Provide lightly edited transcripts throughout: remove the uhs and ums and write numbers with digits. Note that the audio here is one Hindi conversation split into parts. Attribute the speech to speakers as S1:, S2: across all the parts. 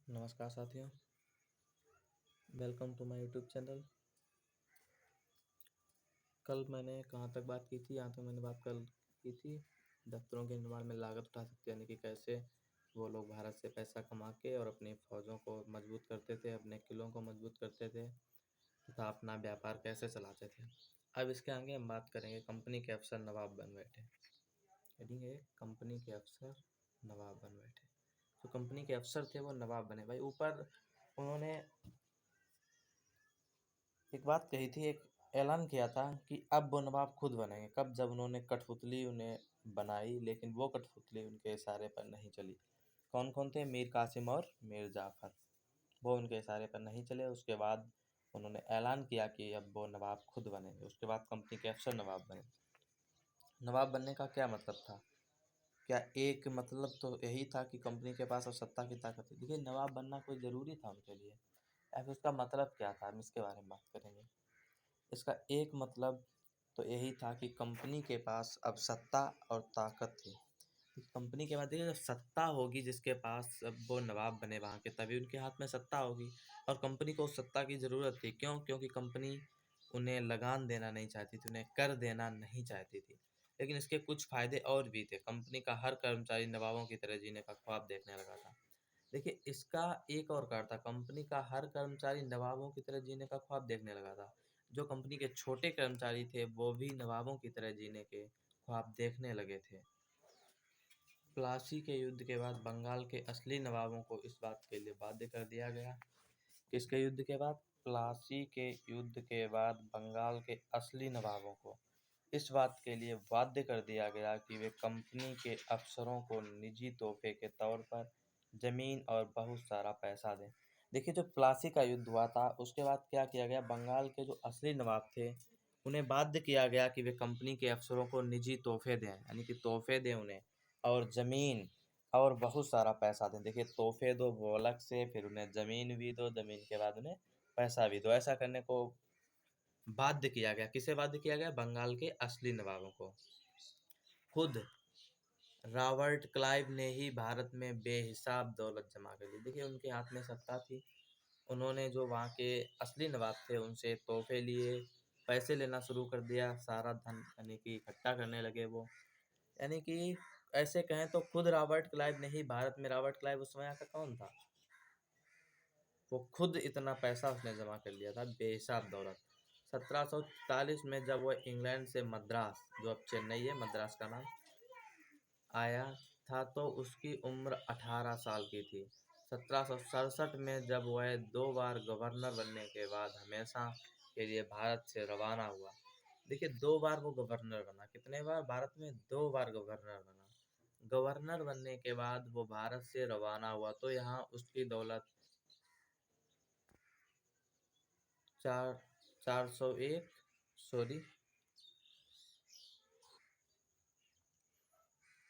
S1: नमस्कार साथियों, welcome to my YouTube channel. कल मैंने कहाँ तक बात की थी, यहाँ तक मैंने बात कल की थी दफ्तरों के निर्माण में लागत उठा सकते, यानी कि कैसे वो लोग भारत से पैसा कमा के और अपनी फौजों को मजबूत करते थे, अपने किलों को मजबूत करते थे तथा अपना व्यापार कैसे चलाते थे। अब इसके आगे हम बात करेंगे कंपनी के अफसर नवाब बन बैठे। हेडिंग है कंपनी के अफसर नवाब बन बैठे। जो कंपनी के अफसर थे वो नवाब बने। भाई ऊपर उन्होंने एक बात कही थी, एक ऐलान किया था कि अब वो नवाब खुद बनेंगे। कब? जब उन्होंने कठपुतली उन्हें बनाई, लेकिन वो कठपुतली उनके इशारे पर नहीं चली। कौन कौन थे? मीर कासिम और मीर जाफर। वो उनके इशारे पर नहीं चले। उसके बाद उन्होंने ऐलान किया कि अब वो नवाब खुद बनेंगे। उसके बाद कंपनी के अफसर नवाब बने। नवाब बनने का क्या मतलब था? क्या एक मतलब तो यही था कि कंपनी के पास अब सत्ता की ताकत है। देखिए, नवाब बनना कोई ज़रूरी था उनके लिए, या फिर उसका मतलब क्या था, हम इसके बारे में बात करेंगे। इसका एक मतलब तो यही था कि कंपनी के पास अब सत्ता और ताकत थी। कंपनी के बाद देखिए, जब सत्ता होगी जिसके पास, अब वो नवाब बने वहाँ के, तभी उनके हाथ में सत्ता होगी। और कंपनी को उस सत्ता की ज़रूरत थी। क्यों? क्योंकि कंपनी उन्हें लगान देना नहीं चाहती थी, उन्हें कर देना नहीं चाहती थी। लेकिन इसके कुछ फ़ायदे और भी थे। कंपनी का हर कर्मचारी नवाबों की तरह जीने का ख्वाब देखने लगा था। देखिए, इसका एक और कारण था, कंपनी का हर कर्मचारी नवाबों की तरह जीने का ख्वाब देखने लगा था। जो कंपनी के छोटे कर्मचारी थे वो भी नवाबों की तरह जीने के ख्वाब देखने लगे थे। प्लासी के युद्ध के बाद बंगाल के असली नवाबों को इस बात के लिए बाध्य कर दिया गया। किसके युद्ध के बाद? प्लासी के युद्ध के बाद बंगाल के असली नवाबों को इस बात के लिए बाध्य कर दिया गया कि वे कंपनी के अफसरों को निजी तोहफे के तौर पर जमीन और बहुत सारा पैसा दें। देखिए, जो प्लासी का युद्ध हुआ था उसके बाद क्या किया गया, बंगाल के जो असली नवाब थे उन्हें बाध्य किया गया कि वे कंपनी के अफसरों को निजी तोहफे दें, यानी कि तोहफे दें उन्हें, और ज़मीन और बहुत सारा पैसा दें। देखिए, तोहफे दो वो अलग से, फिर उन्हें ज़मीन भी दो, ज़मीन के बाद उन्हें पैसा भी दो। ऐसा करने को बाध्य किया गया। किसे बाध्य किया गया? बंगाल के असली नवाबों को। खुद रॉबर्ट क्लाइव ने ही भारत में बेहिसाब दौलत जमा कर ली। देखिए, उनके हाथ में सत्ता थी। उन्होंने जो वहाँ के असली नवाब थे उनसे तोहफे लिए, पैसे लेना शुरू कर दिया, सारा धन यानी कि इकट्ठा करने लगे वो। यानी कि ऐसे कहें तो खुद रॉबर्ट क्लाइव ने ही भारत में, रॉबर्ट क्लाइव उस समय का कौन था? वो खुद इतना पैसा उसने जमा कर लिया था, बेहिसाब दौलत। 1743 में जब वो इंग्लैंड से मद्रास, जो अब चेन्नई है, मद्रास का नाम, आया था तो उसकी उम्र 18 साल की थी। 1767 में जब वह 2 बार गवर्नर बनने के बाद हमेशा के लिए भारत से रवाना हुआ। देखिए, 2 बार वो गवर्नर बना। कितने बार? भारत में 2 बार गवर्नर बना। गवर्नर बनने के बाद वो भारत से रवाना हुआ तो यहाँ उसकी दौलत 401, सॉरी,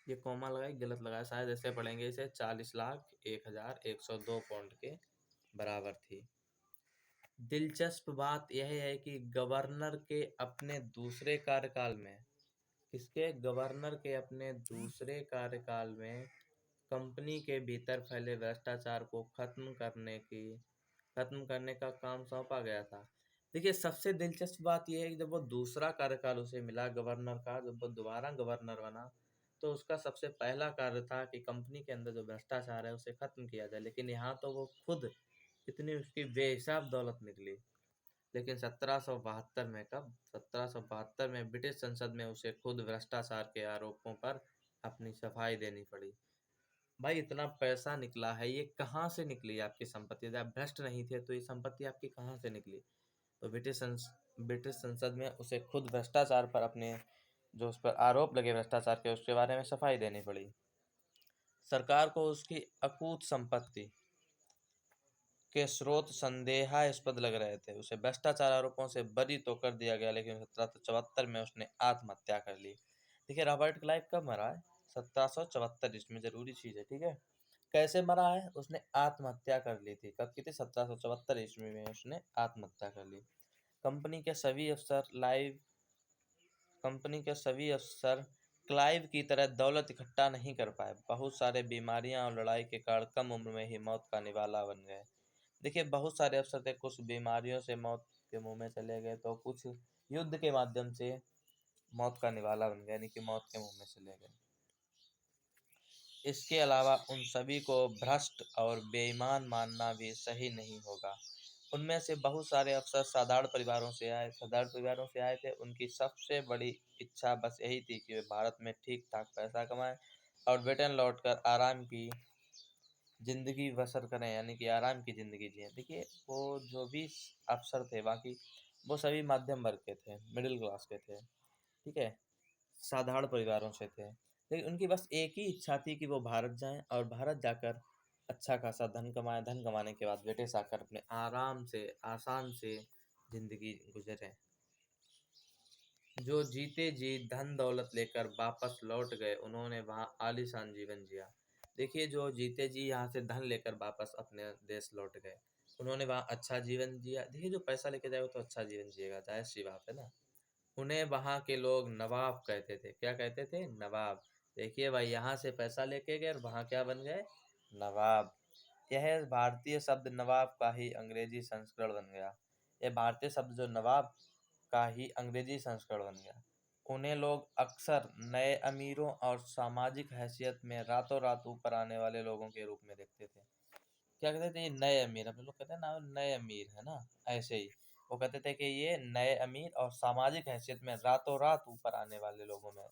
S1: ये कॉमा लगाई, गलत लगाया शायद, ऐसे पढ़ेंगे इसे, 40,01,102 पाउंड के बराबर थी। दिलचस्प बात यह है कि गवर्नर के अपने दूसरे कार्यकाल में, किसके? गवर्नर के अपने दूसरे कार्यकाल में कंपनी के भीतर फैले भ्रष्टाचार को खत्म करने का काम सौंपा गया था। देखिए, सबसे दिलचस्प बात यह है कि जब वो दूसरा कार्यकाल उसे मिला गवर्नर का, जब वो दोबारा गवर्नर बना, तो उसका सबसे पहला कार्य था कि कंपनी के अंदर जो भ्रष्टाचार है उसे खत्म किया जाए। लेकिन यहाँ तो वो खुद इतनी उसकी बेहिसाब दौलत निकली। लेकिन 1772 में, कब? 1772 में ब्रिटिश संसद में उसे खुद भ्रष्टाचार के आरोपों पर अपनी सफाई देनी पड़ी। भाई, इतना पैसा निकला है, ये कहाँ से निकली आपकी संपत्ति? यदि आप भ्रष्ट नहीं थे तो ये संपत्ति आपकी कहाँ से निकली? तो ब्रिटिश संसद में उसे खुद भ्रष्टाचार पर, अपने जो उस पर आरोप लगे भ्रष्टाचार के, उसके बारे में सफाई देनी पड़ी। सरकार को उसकी अकूत संपत्ति के स्रोत संदेहास्पद लग रहे थे। उसे भ्रष्टाचार आरोपों से बरी तो कर दिया गया, लेकिन 1774 में उसने आत्महत्या कर ली। देखिए, रॉबर्ट क्लाइव कब मरा है? 1774 ईस्वी में, जरूरी चीज है, ठीक है। कैसे मरा है? उसने आत्महत्या कर ली थी। कब की थी? 1774 ईस्वी में उसने आत्महत्या कर ली। कंपनी के सभी अफसर क्लाइव की तरह दौलत इकट्ठा नहीं कर पाए। बहुत सारे बीमारियां और लड़ाई के कारण कम उम्र में ही मौत का निवाला बन गए। देखिए बहुत सारे अफसर थे, कुछ बीमारियों से मौत के मुंह में चले गए, तो कुछ युद्ध के माध्यम से मौत का निवाला बन गए, यानी कि मौत के मुंह में चले गए। इसके अलावा उन सभी को भ्रष्ट और बेईमान मानना भी सही नहीं होगा। उनमें से बहुत सारे अफसर साधारण परिवारों से आए थे। उनकी सबसे बड़ी इच्छा बस यही थी कि वे भारत में ठीक ठाक पैसा कमाएं और ब्रिटेन लौटकर आराम की ज़िंदगी बसर करें, यानी कि आराम की ज़िंदगी जिएँ। देखिए वो जो भी अफ़सर थे बाकी, वो सभी मध्यम वर्ग के थे, मिडिल क्लास के थे, ठीक है? साधारण परिवारों से थे। लेकिन उनकी बस एक ही इच्छा थी कि वो भारत जाएँ और भारत जाकर अच्छा खासा धन कमाएँ, धन कमाने के बाद ब्रिटिश आकर अपने आराम से, आसान से ज़िंदगी गुज़ारें। जो जीते जी धन दौलत लेकर वापस लौट गए, उन्होंने वहाँ आलीशान जीवन जिया। देखिए जो जीते जी यहाँ से धन लेकर वापस अपने देश लौट गए, उन्होंने वहाँ अच्छा जीवन जिया। देखिए जो पैसा लेके जाए वो तो अच्छा जीवन जिएगा, जाहिर सी बात है ना। उन्हें वहाँ के लोग नवाब कहते थे। क्या कहते थे? नवाब। देखिए भाई यहाँ से पैसा लेके गए और वहाँ क्या बन गए? नवाब। यह भारतीय शब्द नवाब का ही अंग्रेजी संस्करण बन गया। यह भारतीय शब्द जो नवाब का ही अंग्रेजी संस्करण बन गया। उन्हें लोग अक्सर नए अमीरों और सामाजिक हैसियत में रातों रात ऊपर आने वाले लोगों के रूप में देखते थे। क्या कहते थे? ये नए अमीर, अपने लोग कहते हैं ना नए अमीर, है ना? ऐसे ही वो कहते थे कि ये नए अमीर और सामाजिक हैसियत में रातों रात ऊपर आने वाले लोगों में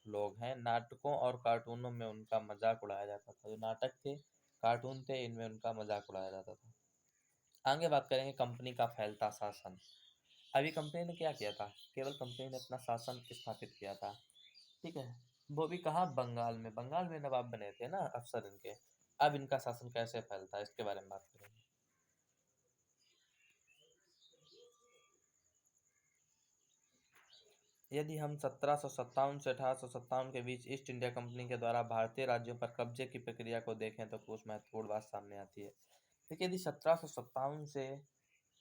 S1: लोग हैं। नाटकों और कार्टूनों में उनका मजाक उड़ाया जाता था। जो नाटक थे, कार्टून थे, इनमें उनका मजाक उड़ाया जाता था। आगे बात करेंगे कंपनी का फैलता शासन। अभी कंपनी ने क्या किया था? केवल कंपनी ने अपना शासन स्थापित किया था, ठीक है? वो भी कहाँ? बंगाल में। बंगाल में नवाब बने थे ना अफसर इनके। अब इनका शासन कैसे फैलता है इसके बारे में बात करेंगे। यदि हम 1757 से 1857 के बीच ईस्ट इंडिया कंपनी के द्वारा भारतीय राज्यों पर कब्जे की प्रक्रिया को देखें तो कुछ महत्वपूर्ण बात सामने आती है। देखिए यदि 1757 से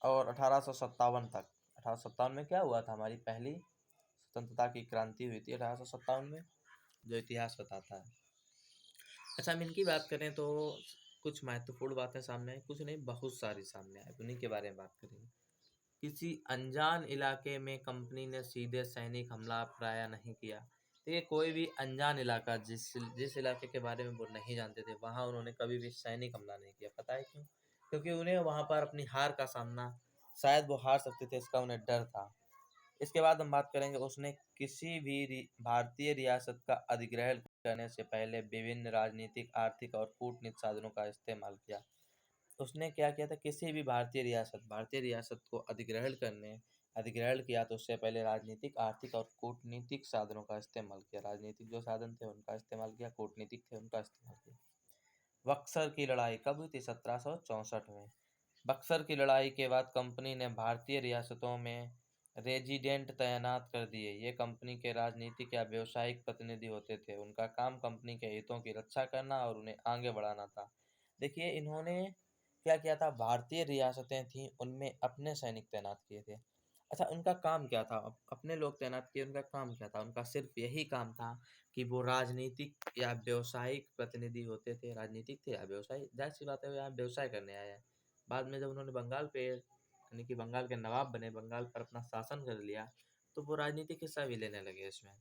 S1: और 1857 तक, 1857 में क्या हुआ था? हमारी पहली स्वतंत्रता की क्रांति हुई थी 1857 में, जो इतिहास बताता है। अच्छा हम इनकी बात करें तो कुछ महत्वपूर्ण बातें सामने आई, कुछ नहीं बहुत सारी सामने आई, उन्हीं के बारे में बात करेंगे। किसी अनजान इलाके में कंपनी ने सीधे सैनिक हमला प्राय नहीं किया। देखिए कोई भी अनजान इलाका, जिस जिस इलाके के बारे में वो नहीं जानते थे, वहाँ उन्होंने कभी भी सैनिक हमला नहीं किया। पता है क्यों? क्योंकि उन्हें वहाँ पर अपनी हार का सामना, शायद वो हार सकते थे, इसका उन्हें डर था। इसके बाद हम बात करेंगे, उसने किसी भी भारतीय रियासत का अधिग्रहण करने से पहले विभिन्न राजनीतिक, आर्थिक और कूटनीतिक साधनों का इस्तेमाल किया। उसने क्या किया था? किसी भी भारतीय रियासत को अधिग्रहण किया तो उससे पहले राजनीतिक, आर्थिक और कूटनीतिक साधनों का इस्तेमाल किया। राजनीतिक जो साधन थे उनका इस्तेमाल किया, कूटनीतिक थे उनका इस्तेमाल किया। बक्सर की लड़ाई कब हुई थी? 1764 में। बक्सर की लड़ाई के बाद कंपनी ने भारतीय रियासतों में रेजिडेंट तैनात कर दिए। ये कंपनी के राजनीतिक या व्यावसायिक प्रतिनिधि होते थे। उनका काम कंपनी के हितों की रक्षा करना और उन्हें आगे बढ़ाना था। देखिए इन्होंने क्या किया था? भारतीय रियासतें थीं, उनमें अपने सैनिक तैनात किए थे। अच्छा उनका काम क्या था? अपने लोग तैनात किए, उनका काम क्या था? उनका सिर्फ यही काम था कि वो राजनीतिक या व्यावसायिक प्रतिनिधि होते थे। राजनीतिक थे या व्यवसायी, जाहिर सी बात है वो यहाँ व्यवसाय करने आए हैं। बाद में जब उन्होंने बंगाल पे, यानी कि बंगाल के नवाब बने, बंगाल पर अपना शासन कर लिया, तो वो राजनीतिक हिस्सा भी लेने लगे इसमें।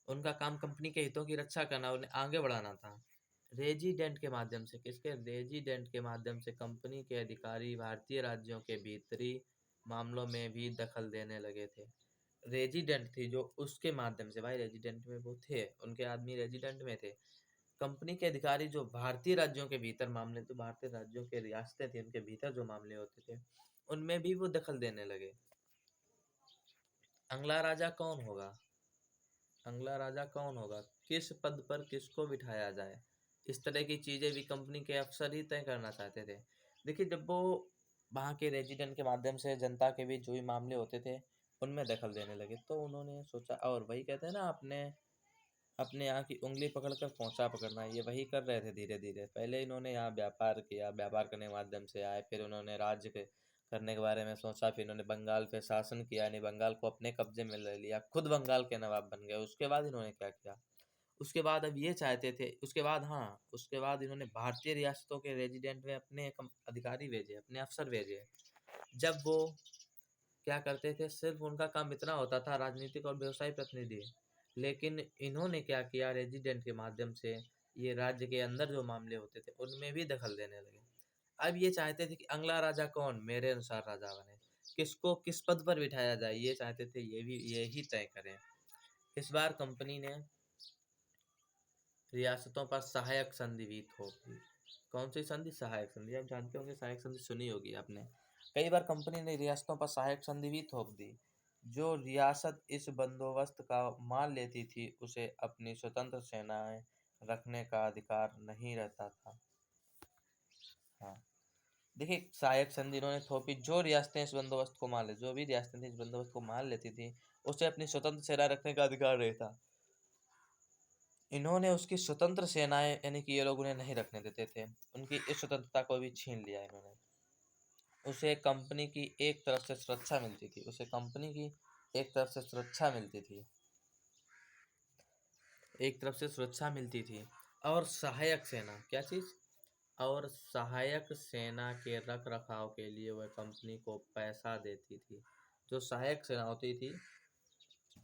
S1: उनका काम कंपनी के हितों की रक्षा करना, उन्हें आगे बढ़ाना था। रेजिडेंट के माध्यम से, किसके? रेजिडेंट के माध्यम से कंपनी के अधिकारी भारतीय राज्यों के भीतरी मामलों में भी दखल देने लगे थे। रेजिडेंट थी जो, उसके माध्यम से, भाई रेजिडेंट में वो थे, उनके आदमी रेजिडेंट में थे। कंपनी के अधिकारी जो भारतीय राज्यों के भीतर मामले, तो भारतीय राज्यों के रियासतें थी, उनके भीतर जो मामले होते थे उनमें भी वो दखल देने लगे। अगला राजा कौन होगा? अगला राजा कौन होगा? किस पद पर किसको बिठाया जाए? इस तरह की चीजें भी कंपनी के अफसर ही तय करना चाहते थे। देखिए जब वो वहाँ के रेजिडेंट के माध्यम से जनता के बीच जो भी मामले होते थे उनमें दखल देने लगे, तो उन्होंने सोचा, और वही कहते हैं ना, अपने अपने यहाँ की उंगली पकड़कर पोंछा पकड़ना, ये वही कर रहे थे धीरे धीरे। पहले इन्होंने यहाँ व्यापार किया, व्यापार करने के माध्यम से आए, फिर उन्होंने राज्य करने के बारे में सोचा। फिर इन्होंने बंगाल पे शासन किया, यानी बंगाल को अपने कब्जे में ले लिया, खुद बंगाल के नवाब बन गए। उसके बाद इन्होंने क्या किया, उसके बाद अब ये चाहते थे, उसके बाद इन्होंने भारतीय रियासतों के रेजिडेंट में अपने अधिकारी भेजे, अपने अफसर भेजे। जब वो क्या करते थे, सिर्फ उनका काम इतना होता था, राजनीतिक और व्यवसायी प्रतिनिधि, लेकिन इन्होंने क्या किया, रेजिडेंट के माध्यम से ये राज्य के अंदर जो मामले होते थे उनमें भी दखल देने लगे। अब ये चाहते थे कि अगला राजा कौन मेरे अनुसार राजा बने, किसको किस पद पर बिठाया जाए, ये चाहते थे, यही तय करें। इस बार कंपनी ने रियासतों पर सहायक संधि भी थोप दी। कौन सी संधि? सहायक संधि। आप जानते होंगे सहायक संधि, सुनी होगी आपने। कई बार कंपनी ने रियासतों पर सहायक संधि भी थोप दी। जो रियासत इस बंदोबस्त का मान लेती थी उसे अपनी स्वतंत्र सेनाएं रखने का अधिकार नहीं रहता था। हाँ, देखिए, सहायक संधि इन्होंने थोपी। जो रियासतें इस बंदोबस्त को मान ले जो भी रियासतें थी इस बंदोबस्त को मान लेती थी उसे अपनी स्वतंत्र सेना रखने का अधिकार रहता। इन्होंने उसकी स्वतंत्र सेनाएं, यानी कि ये लोग उन्हें नहीं रखने देते थे, उनकी इस स्वतंत्रता को भी छीन लिया इन्होंने। उसे कंपनी की एक तरफ से सुरक्षा मिलती थी, और सहायक सेना, क्या चीज? और सहायक सेना के रख रखाव के लिए वह कंपनी को पैसा देती थी। जो सहायक सेना होती थी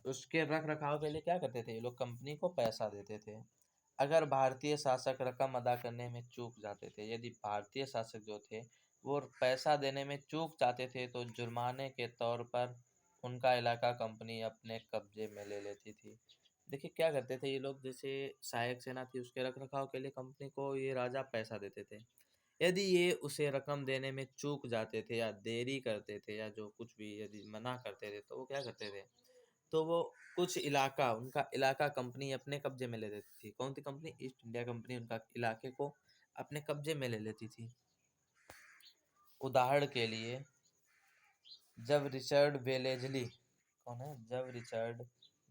S1: उसके रख रखाव के लिए क्या करते थे ये लोग, कंपनी को पैसा देते थे। अगर भारतीय शासक रकम अदा करने में चूक जाते थे, यदि भारतीय शासक जो थे वो पैसा देने में चूक जाते थे, तो जुर्माने के तौर पर उनका इलाका कंपनी अपने कब्जे में ले लेती थी। देखिए क्या करते थे ये लोग, जैसे सहायक सेना थी उसके रख रखाव के लिए कंपनी को ये राजा पैसा देते थे। यदि ये उसे रकम देने में चूक जाते थे या देरी करते थे या जो कुछ भी यदि मना करते थे, तो वो क्या करते थे, तो वो कुछ इलाका, उनका इलाका कंपनी अपने कब्जे में ले लेती थी। कौन सी कंपनी? ईस्ट इंडिया कंपनी उनका इलाके को अपने कब्जे में ले लेती थी। उदाहरण के लिए, जब रिचर्ड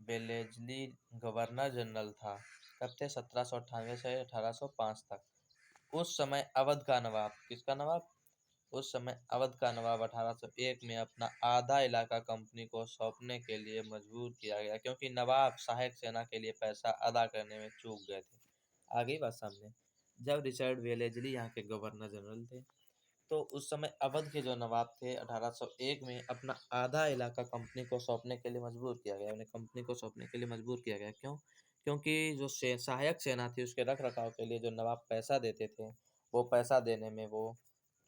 S1: बेलेजली गवर्नर जनरल था, कब थे? 1798 से 1805 तक। उस समय अवध का नवाब, किसका नवाब? उस समय अवध का नवाब 1801 में अपना आधा इलाका कंपनी को सौंपने के लिए मजबूर किया गया, क्योंकि नवाब सहायक सेना के लिए पैसा अदा करने में चूक गए थे। आ गई बात सामने। जब रिचर्ड वेलेजली यहाँ के गवर्नर जनरल थे, तो उस समय अवध के जो नवाब थे 1801 में अपना आधा इलाका कंपनी को सौंपने के लिए मजबूर किया गया, उन्हें कंपनी को सौंपने के लिए मजबूर किया गया। क्यों? क्योंकि जो सहायक सेना थी उसके रख रखाव के लिए जो नवाब पैसा देते थे, वो पैसा देने में वो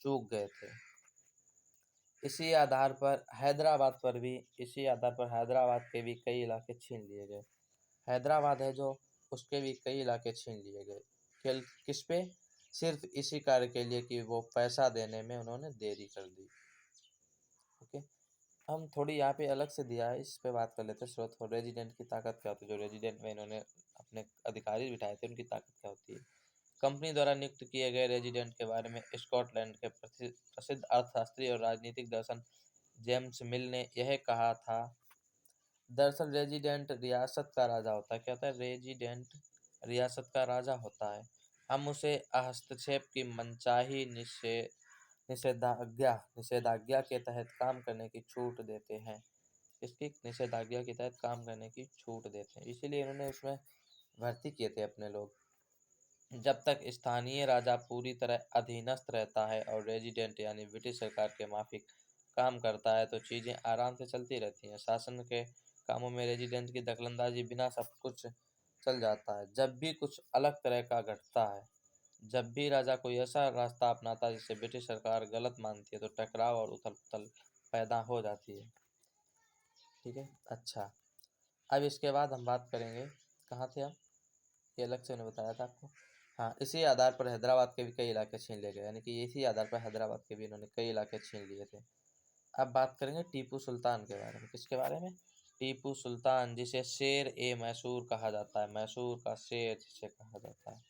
S1: चूक गए थे। इसी आधार पर हैदराबाद के भी कई इलाके छीन लिए गए। हैदराबाद है जो, उसके भी कई इलाके छीन लिए गए। किस पे? सिर्फ इसी कार्य के लिए कि वो पैसा देने में उन्होंने देरी कर दी। ओके, हम थोड़ी यहाँ पे अलग से दिया है, इस पे बात कर लेते हैं। स्रोत और रेजिडेंट की ताकत क्या होती है, जो रेजिडेंट में इन्होंने अपने अधिकारी बिठाए थे उनकी ताकत क्या होती है। कंपनी द्वारा नियुक्त किए गए रेजिडेंट के बारे में स्कॉटलैंड के प्रसिद्ध अर्थशास्त्री और राजनीतिक दर्शन जेम्स मिल ने यह कहा था, दरअसल रेजिडेंट रियासत का राजा होता है। क्या होता है? रेजिडेंट रियासत का राजा होता है। हम उसे हस्तक्षेप की मनचाही निषेधाज्ञा के तहत काम करने की छूट देते हैं। इसकी निषेधाज्ञा के तहत काम करने की छूट देते हैं, इसीलिए इन्होंने उसमें भर्ती किए थे अपने लोग। जब तक स्थानीय राजा पूरी तरह अधीनस्थ रहता है और रेजिडेंट यानी ब्रिटिश सरकार के माफिक काम करता है, तो चीजें आराम से चलती रहती हैं। शासन के कामों में रेजिडेंट की दखलंदाजी बिना सब कुछ चल जाता है। जब भी कुछ अलग तरह का घटता है, जब भी राजा कोई ऐसा रास्ता अपनाता है जिसे ब्रिटिश सरकार गलत मानती है, तो टकराव और उथल पुथल पैदा हो जाती है। ठीक है, अच्छा, अब इसके बाद हम बात करेंगे, कहाँ थे हम? ये अलग से मैंने बताया था आपको। हाँ, इसी आधार पर हैदराबाद के भी कई इलाके छीन लिए गए, यानी कि इसी आधार पर हैदराबाद के भी इन्होंने कई इलाके छीन लिए थे। अब बात करेंगे टीपू सुल्तान के बारे में। किसके बारे में? टीपू सुल्तान, जिसे शेर ए मैसूर कहा जाता है, मैसूर का शेर जिसे कहा जाता है।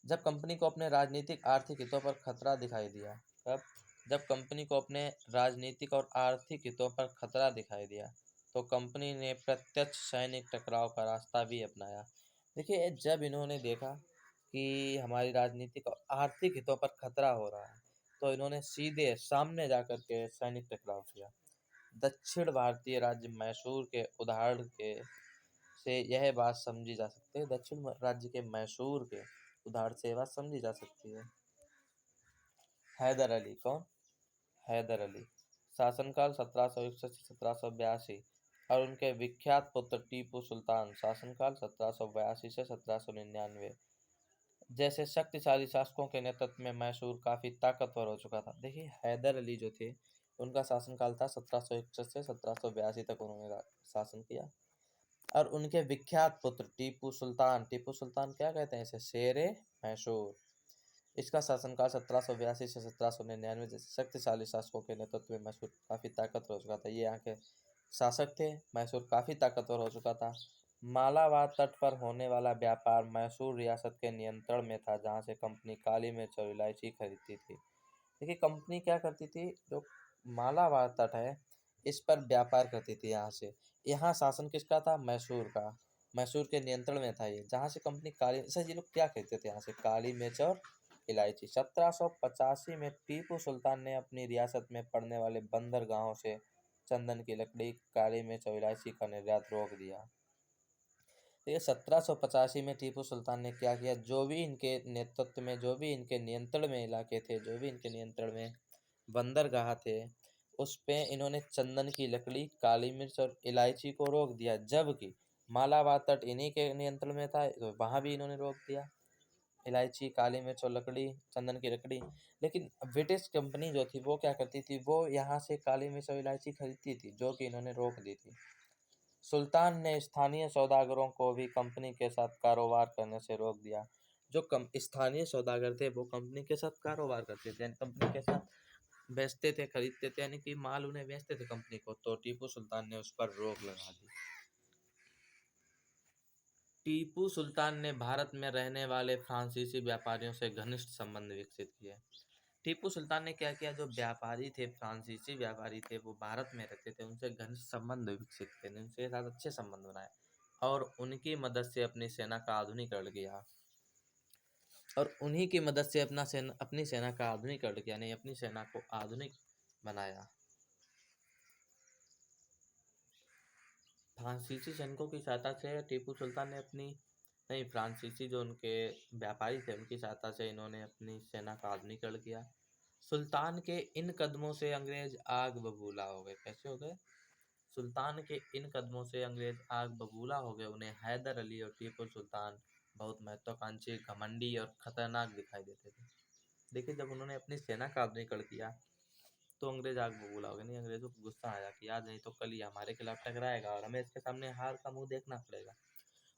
S1: जब कंपनी को अपने राजनीतिक आर्थिक हितों पर खतरा दिखाई दिया, कब? जब कंपनी को अपने राजनीतिक और आर्थिक हितों पर खतरा दिखाई दिया, तो कंपनी ने प्रत्यक्ष सैनिक टकराव का रास्ता भी अपनाया। देखिए, जब इन्होंने देखा कि हमारी राजनीतिक और आर्थिक हितों पर खतरा हो रहा है, तो इन्होंने सीधे सामने जाकर के सैनिक टकराव किया। दक्षिण भारतीय राज्य मैसूर के उदाहरण के से यह बात समझी जा सकती है। दक्षिण राज्य के मैसूर के उदाहरण से यह बात समझी जा सकती है। हैदर अली कौन? हैदर अली। शासनकाल 1761 से 1782 और उनके विख्यात पुत्र टीपू सुल्तान शासनकाल 1782 से 1799 जैसे शक्तिशाली शासकों के नेतृत्व में मैसूर काफी ताकतवर हो चुका था। देखिए हैदर अली जो थे उनका शासनकाल था 1761 से 1782 तक उन्होंने शासन किया। और उनके विख्यात पुत्र टीपू सुल्तान क्या कहते हैं इसे? शेरे मैसूर। इसका शासनकाल 1782 से 1799 जैसे शक्तिशाली शासकों के नेतृत्व में मैसूर काफी ताकतवर हो चुका था। ये यहाँ के शासक थे। मैसूर काफी ताकतवर हो चुका था। मालाबार तट पर होने वाला व्यापार मैसूर रियासत के नियंत्रण में था, जहाँ से कंपनी काली मिर्च और इलायची खरीदती थी। देखिए कंपनी क्या करती थी, जो मालाबार तट है इस पर व्यापार करती थी। यहाँ शासन किसका था? मैसूर का। मैसूर के नियंत्रण में था ये, जहाँ से कंपनी काली सर ये लोग क्या खरीदते थे यहाँ से? काली मिर्च और इलायची। 1785 में टीपू सुल्तान ने अपनी रियासत में पड़ने वाले बंदरगाहों से चंदन की लकड़ी, काली मिर्च और इलायची का निर्यात रोक दिया। ये 1785 में टीपू सुल्तान ने क्या किया? जो भी इनके नेतृत्व में, जो भी इनके नियंत्रण में इलाके थे, जो भी इनके नियंत्रण में बंदरगाह थे, उस पे इन्होंने चंदन की लकड़ी, काली मिर्च और इलायची को रोक दिया। जबकि मालाबार तट इन्हीं के नियंत्रण में था, तो वहां भी इन्होंने रोक दिया इलायची, काली मिर्च और लकड़ी, चंदन की लकड़ी। लेकिन ब्रिटिश कंपनी जो थी वो क्या करती थी? वो यहाँ से काली मिर्च और इलायची खरीदती थी, जो कि इन्होंने रोक दी थी। सुल्तान ने स्थानीय सौदागरों को भी कंपनी के साथ कारोबार करने से रोक दिया। जो स्थानीय सौदागर थे वो कंपनी के साथ कारोबार करते थे, यानी कंपनी के साथ बेचते थे, खरीदते थे, यानी कि माल उन्हें बेचते थे कंपनी को। तो टीपू सुल्तान ने उस पर रोक लगा दी। टीपू सुल्तान ने भारत में रहने वाले फ्रांसीसी व्यापारियों से घनिष्ठ संबंध विकसित किए। टीपू सुल्तान ने क्या किया? जो व्यापारी थे, फ्रांसीसी व्यापारी थे, वो भारत में रहते थे, उनसे घनिष्ठ संबंध विकसित किए, उनसे साथ अच्छे संबंध बनाए और उनकी मदद से अपनी सेना का आधुनिकीकरण किया। और उन्हीं की मदद से अपनी सेना का आधुनिकीकरण किया, नहीं अपनी सेना को आधुनिक बनाया। फ्रांसीसी सैनिकों की सहायता से टीपू सुल्तान ने फ्रांसीसी जो उनके व्यापारी थे उनकी सहायता से इन्होंने अपनी सेना का आधुनिकीकरण किया। सुल्तान के इन कदमों से अंग्रेज आग बबूला हो गए। कैसे हो गए? सुल्तान के इन कदमों से अंग्रेज आग बबूला हो गए। उन्हें हैदर अली और टीपू सुल्तान बहुत महत्वाकांक्षी, घमंडी और खतरनाक दिखाई देते थे। देखिए जब उन्होंने अपनी सेना का आधुनिकीकरण किया तो अंग्रेज आग बबूला हो गए। नहीं, अंग्रेजों को गुस्सा आया कि आज नहीं तो कल ही हमारे खिलाफ टकराएगा और हमें इसके सामने हार का मुंह देखना पड़ेगा।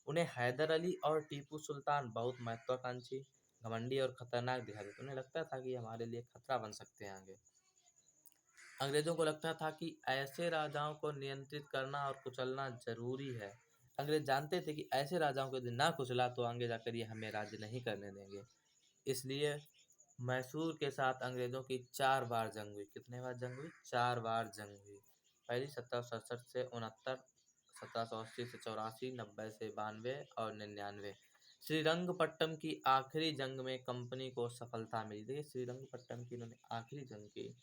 S1: उन्हें हैदर अली और टीपू सुल्तान बहुत महत्वाकांक्षी, घमंडी और खतरनाक दिखाई देते। उन्हें लगता था कि हमारे लिए खतरा बन सकते हैं आगे। अंग्रेजों को लगता था कि ऐसे राजाओं को नियंत्रित करना और कुचलना जरूरी है। अंग्रेज जानते थे कि ऐसे राजाओं को यदि ना कुचला तो आगे जाकर ये हमें राज्य नहीं करने देंगे। इसलिए मैसूर के साथ अंग्रेजों की 4 बार जंग हुई। कितने बार जंग हुई? 4 बार जंग हुई। पहली 1767 से 69, 1780 से 84, 90 से 92 और 99। श्रीरंगपट्टम की आखिरी जंग में कंपनी को सफलता मिली। देखिए श्रीरंगपट्टम की इन्होंने आखिरी जंग की,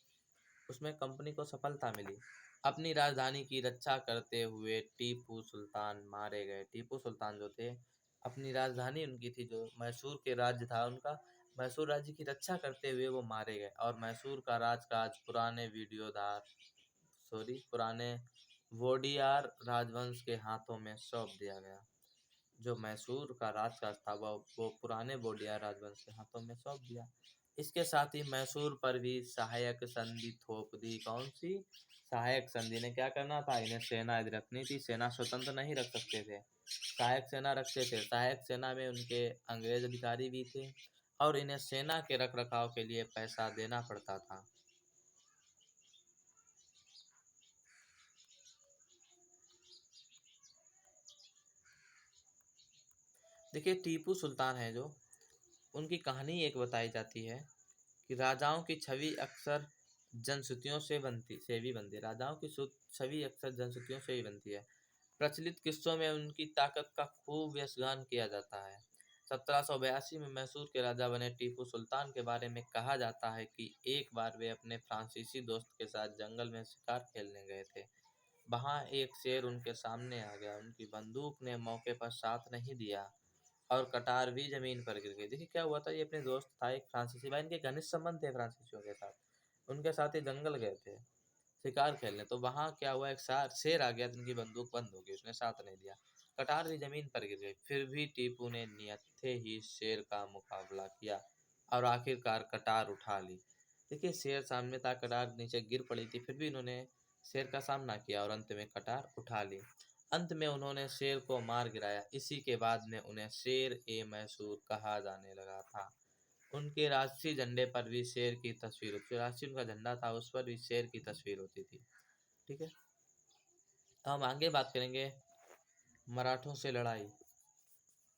S1: उसमें कंपनी को सफलता मिली। अपनी राजधानी की रक्षा करते हुए टीपू सुल्तान मारे गए। टीपू सुल्तान जो थे, अपनी राजधानी उनकी थी जो मैसूर के राज्य था उनका, मैसूर राज्य की रक्षा करते हुए वो मारे गए और मैसूर का राजकाज पुराने वोडियार राजवंश के हाथों में सौंप दिया गया। जो मैसूर का राजकाज था वो पुराने वोडियार राजवंश के हाथों में सौंप दिया। इसके साथ ही मैसूर पर भी सहायक संधि थोप दी। कौन सी? सहायक संधि ने क्या करना था? इन्हें सेना यदि रखनी थी, सेना स्वतंत्र नहीं रख सकते थे, सहायक सेना रखते थे। सहायक सेना में उनके अंग्रेज अधिकारी भी थे और इन्हें सेना के रख रखाव के लिए पैसा देना पड़ता था। देखिए टीपू सुल्तान है जो, उनकी कहानी एक बताई जाती है कि राजाओं की छवि अक्सर जनश्रुतियों से भी बनती है। राजाओं की छवि अक्सर जनश्रुतियों से ही बनती है। प्रचलित किस्सों में उनकी ताकत का खूब यशगान किया जाता है। 1782 में मैसूर के राजा बने टीपू सुल्तान के बारे में कहा जाता है कि एक बार वे अपने फ्रांसीसी दोस्त के साथ जंगल में शिकार खेलने गए थे। वहां एक शेर उनके सामने आ गया। उनकी बंदूक ने मौके पर साथ नहीं दिया और कटार भी जमीन पर गिर गई। देखिए क्या हुआ था, ये अपने दोस्त था एक फ्रांसीसी भाई, इनके घनिष्ठ संबंध थे फ्रांसीसियों के साथ, उनके साथ ही जंगल गए थे शिकार खेलने। तो वहां क्या हुआ, एक शेर आ गया, जिनकी बंदूक बंद हो गई, उसने साथ नहीं दिया, कटार भी जमीन पर गिर गई। फिर भी टीपू ने नियत्थे ही शेर का मुकाबला किया और आखिरकार कटार उठा ली। देखिए शेर सामने था, कटार नीचे गिर पड़ी थी, फिर भी इन्होंने शेर का सामना किया और अंत में कटार उठा ली। अंत में उन्होंने शेर को मार गिराया। इसी के बाद में उन्हें शेर ए मैसूर कहा जाने लगा था। उनके राष्ट्रीय झंडे पर भी शेर की तस्वीर होती थी, राष्ट्रीय उनका झंडा था उस पर भी शेर की तस्वीर होती थी। ठीक है, तो हम आगे बात करेंगे मराठों से लड़ाई।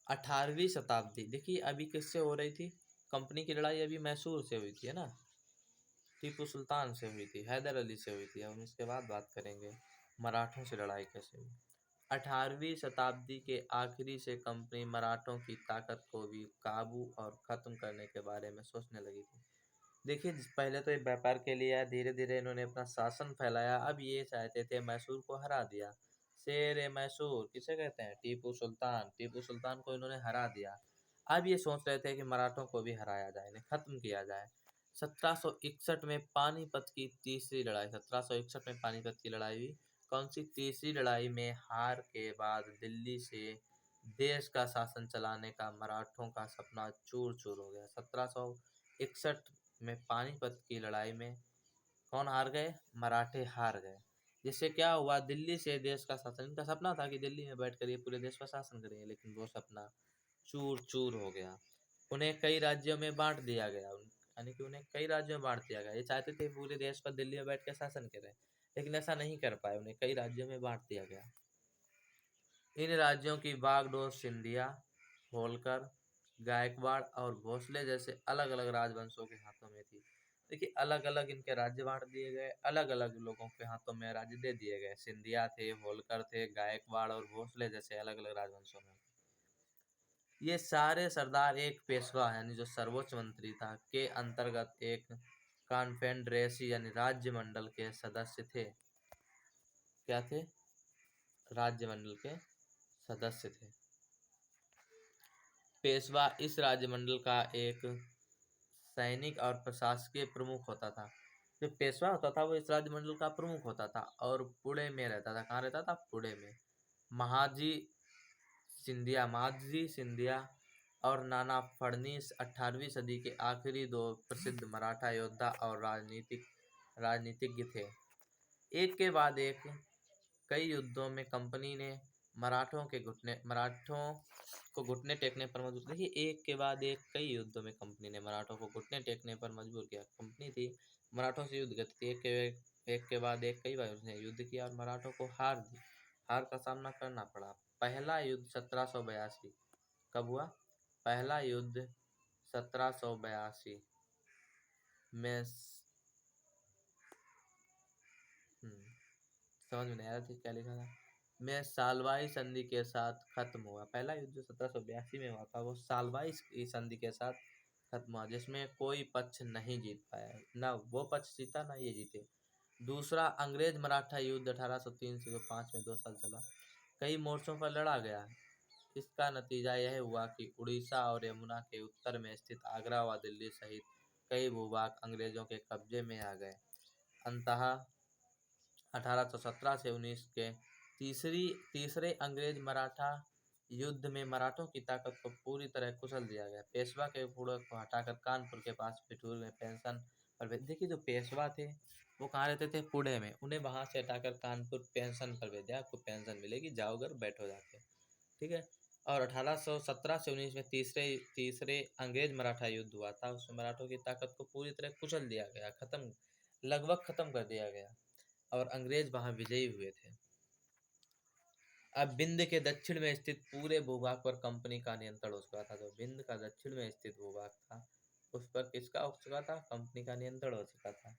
S1: 18वीं शताब्दी, देखिए अभी किससे हो रही थी, कंपनी की लड़ाई अभी मैसूर से हुई थी, है ना, टीपू सुल्तान से हुई थी, हैदर अली से हुई थी। हम इसके बाद बात करेंगे मराठों से लड़ाई कैसे हुई। 18वीं शताब्दी के आखिरी से कंपनी मराठों की ताकत को भी काबू और खत्म करने के बारे में सोचने लगी थी। देखिए पहले तो ये व्यापार के लिए आया, धीरे धीरे इन्होंने अपना शासन फैलाया। अब ये चाहते थे मैसूर को हरा दिया। शेर ए मैसूर किसे कहते हैं, टीपू सुल्तान, टीपू सुल्तान को इन्होंने हरा दिया। अब ये सोच रहे थे कि मराठों को भी हराया जाए, इन्हें खत्म किया जाए। 1761 में पानीपत की तीसरी लड़ाई, 1761 में पानीपत की लड़ाई हुई। कौन सी, तीसरी लड़ाई में हार के बाद दिल्ली से देश का शासन चलाने का मराठों का सपना चूर चूर हो गया। 1761 में पानीपत की लड़ाई में कौन हार गए, मराठे हार गए। जिससे क्या हुआ, दिल्ली से देश का शासन, इनका सपना था कि दिल्ली में बैठ कर ये पूरे देश का शासन करेंगे, लेकिन वो सपना चूर चूर हो गया। उन्हें कई राज्यों में बांट दिया गया, यानी कि उन्हें कई राज्यों में बांट दिया गया। ये चाहते थे पूरे देश पर दिल्ली में बैठ कर शासन करें, लेकिन ऐसा नहीं कर पाए, उन्हें कई राज्यों में बांट दिया गया। इन राज्यों की बागडोर सिंधिया, होलकर, गायकवाड़ और भोसले जैसे अलग अलग राजवंशों के हाथों में थी। देखिए अलग अलग इनके राज्य बांट दिए गए, अलग अलग लोगों के हाथों में राज्य दे दिए गए। सिंधिया थे, होलकर थे, गायकवाड़ और भोसले जैसे अलग अलग राजवंशों में। ये सारे सरदार एक पेशवा यानी जो सर्वोच्च मंत्री था के अंतर्गत एक कॉन्फेडरेसी यानी राज्य मंडल के सदस्य थे। क्या थे, राज्य मंडल के सदस्य थे। पेशवा इस राज्यमंडल का एक सैनिक और प्रशासकीय प्रमुख होता था। जो पेशवा होता था वो इस राज्यमंडल का प्रमुख होता था और पुणे में रहता था। कहाँ रहता था, पुणे में। महाजी सिंधिया और नाना फडणीस 18वीं सदी के आखिरी दो प्रसिद्ध मराठा योद्धा और राजनीतिज्ञ थे। एक के बाद एक कई युद्धों में कंपनी ने मराठों को घुटने टेकने पर मजबूर, देखिए एक के बाद एक कई युद्धों में कंपनी ने मराठों को घुटने टेकने पर मजबूर किया। कंपनी थी, मराठों से युद्ध करती थी, एक के बाद एक कई बार उसने युद्ध किया और मराठों को हार का सामना करना पड़ा। पहला युद्ध 1782 कब हुआ, पहला युद्ध 1782 में समझ में नहीं आ रहा था क्या लिखा था, में सालवाई संधि के साथ खत्म हुआ। पहला युद्ध जो 1782 में हुआ था वो सालवाई की संधि के साथ खत्म हुआ, जिसमें कोई पक्ष नहीं जीत पाया, ना वो पक्ष जीता ना ये जीते। दूसरा अंग्रेज मराठा युद्ध 1803 से जो 5 में 2 साल चला, कई मोर्चों पर लड़ा गया। इसका नतीजा यह हुआ कि उड़ीसा और यमुना के उत्तर में स्थित आगरा व दिल्ली सहित कई भूभाग अंग्रेजों के कब्जे में आ गए। अंततः 1817 से 19 के तीसरे अंग्रेज मराठा युद्ध में मराठों की ताकत को पूरी तरह कुचल दिया गया। पेशवा के पुणे को हटाकर कानपुर के पास पिठूर में पेंशन पर, देखिए जो पेशवा थे वो कहाँ रहते थे, पुणे में, उन्हें वहां से हटाकर कानपुर पेंशन पर भेज दिया, आपको पेंशन मिलेगी, जाओ घर बैठो जाके। ठीक है, और 1817 से 19 में तीसरे अंग्रेज मराठा युद्ध हुआ था, उसमें मराठों की ताकत को पूरी तरह कुचल दिया गया, लगभग खत्म कर दिया गया और अंग्रेज वहां विजयी हुए थे। अब विंध्य के दक्षिण में स्थित पूरे भूभाग पर कंपनी का नियंत्रण हो चुका था। जो विंध्य का दक्षिण में स्थित भूभाग था उस पर किसका हो चुका था, कंपनी का नियंत्रण हो चुका था।